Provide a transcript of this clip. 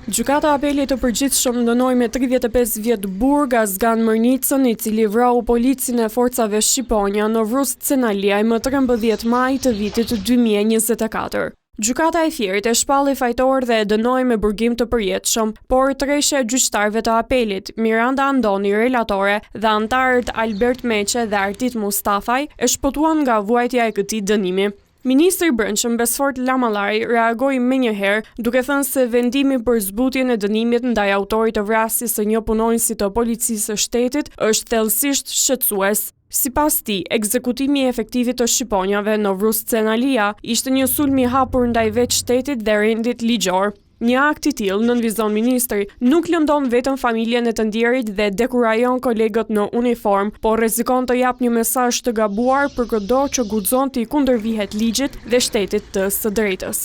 Gjykata e Apelit të Përgjithshëm dënoi me 35 vjet burg Azgan Mërnicën, i cili vrau policin e forcave shqiponja në Vrust Cenaliaj më 13 maj të vitit 2024. Gjykata e Firit e shpalli fajtor dhe e dënoi me burgim të përjetshëm, por tresha e gjyqtarëve të Apelit, Miranda Andoni, relatore, dhe antarët Albert Meqe dhe Artit Mustafaj e shpëtuan nga vuajtja e këtij dënimi. Ministri i Brendshëm Besfort Lamallari reagoi menjëherë duke thënë se vendimi për zbutjen e dënimit ndaj autorit të vrasjes së një punonjësi të policisë së shtetit është thellësisht shqetësues. Sipas tij, ekzekutimi i efektivit të shqiponjave në Vrust Cenalia ishte një sulm i hapur ndaj vetë shtetit dhe rendit ligjor. Një akt i tillë, nënvizon ministri, nuk lëndon vetëm familjen e të ndjerit dhe dekurajon kolegët në uniform, por rrezikon të jap një mesazh të gabuar për çdo që guxon të i kundërvihet ligjit dhe shtetit të së drejtës.